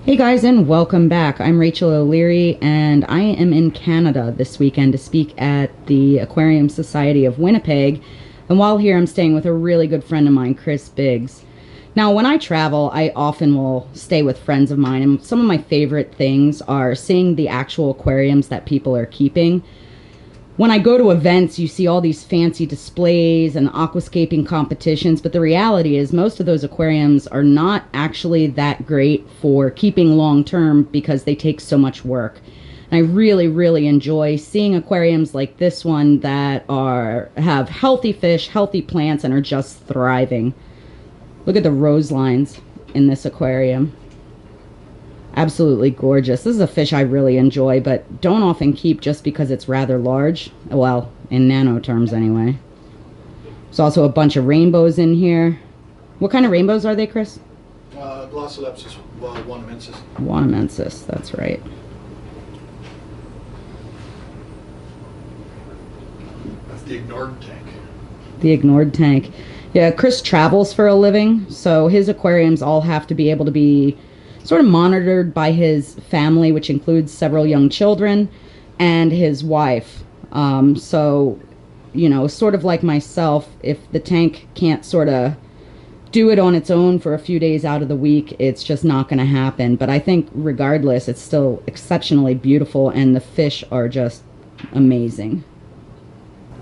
Hey guys, and welcome back. I'm Rachel O'Leary and I am in Canada this weekend to speak at the Aquarium Society of Winnipeg. And while here I'm staying with a really good friend of mine, Chris Biggs. Now when I travel, I often will stay with friends of mine, and some of my favorite things are seeing the actual aquariums that people are keeping. When I go to events, you see all these fancy displays and aquascaping competitions, but the reality is most of those aquariums are not actually that great for keeping long term because they take so much work. And I really enjoy seeing aquariums like this one that have healthy fish, healthy plants, and are just thriving. Look at the rose lines in this aquarium. Absolutely gorgeous. This is a fish I really enjoy, but don't often keep just because it's rather large. Well, in nano terms anyway. There's also a bunch of rainbows in here. What kind of rainbows are they, Chris? Glossolepsis wanamensis. Wanamensis, that's right. That's the ignored tank. The ignored tank. Yeah, Chris travels for a living, so his aquariums all have to be able to be sort of monitored by his family, which includes several young children and his wife. So, you know, sort of like myself, if the tank can't sort of do it on its own for a few days out of the week, it's just not going to happen. But I think regardless, it's still exceptionally beautiful and the fish are just amazing.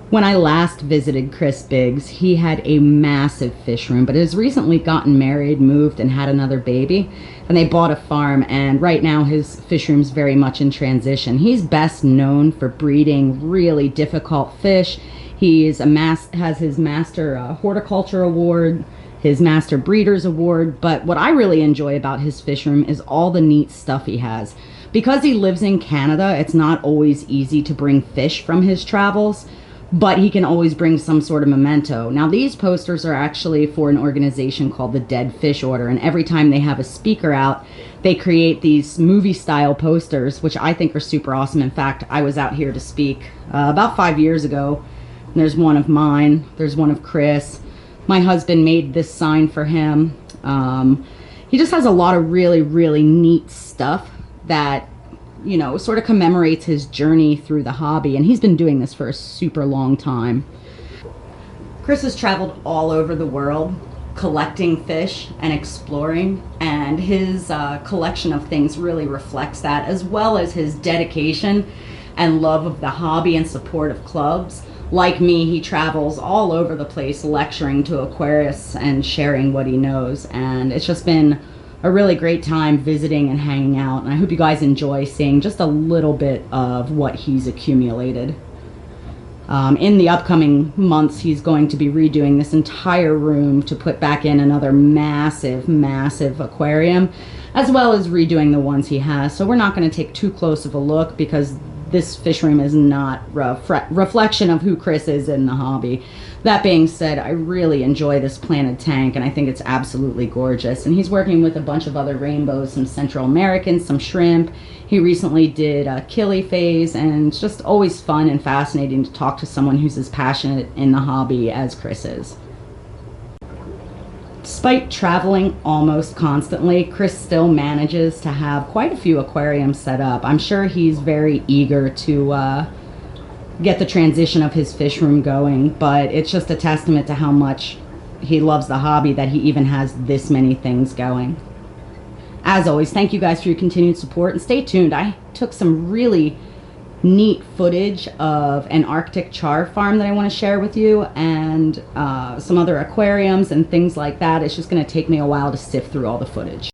When I last visited Chris Biggs, he had a massive fish room, but has recently gotten married, moved, and had another baby, and they bought a farm, and right now his fish room's very much in transition. He's best known for breeding really difficult fish. He's has his Master Horticulture Award, his Master Breeders Award, but what I really enjoy about his fish room is all the neat stuff he has. Because he lives in Canada, it's not always easy to bring fish from his travels, but he can always bring some sort of memento. Now these posters are actually for an organization called the Dead Fish Order, and every time they have a speaker out, they create these movie style posters, which I think are super awesome. In fact, I was out here to speak about 5 years ago, and there's one of mine, there's one of Chris. My husband made this sign for him. He just has a lot of really neat stuff that, you know, sort of commemorates his journey through the hobby, and he's been doing this for a super long time. Chris has traveled all over the world collecting fish and exploring, and his collection of things really reflects that, as well as his dedication and love of the hobby and support of clubs. Like me, he travels all over the place lecturing to aquarists and sharing what he knows, and it's just been a really great time visiting and hanging out, and I hope you guys enjoy seeing just a little bit of what he's accumulated. In the upcoming months, he's going to be redoing this entire room to put back in another massive aquarium, as well as redoing the ones he has. So we're not going to take too close of a look because this fish room is not a reflection of who Chris is in the hobby. That being said, I really enjoy this planted tank, and I think it's absolutely gorgeous. And he's working with a bunch of other rainbows, some Central Americans, some shrimp. He recently did a killie phase, and it's just always fun and fascinating to talk to someone who's as passionate in the hobby as Chris is. Despite traveling almost constantly, Chris still manages to have quite a few aquariums set up. I'm sure he's very eager to get the transition of his fish room going, but it's just a testament to how much he loves the hobby that he even has this many things going. As always, thank you guys for your continued support, and stay tuned. I took some really neat footage of an Arctic char farm that I want to share with you, and some other aquariums and things like that. It's just going to take me a while to sift through all the footage.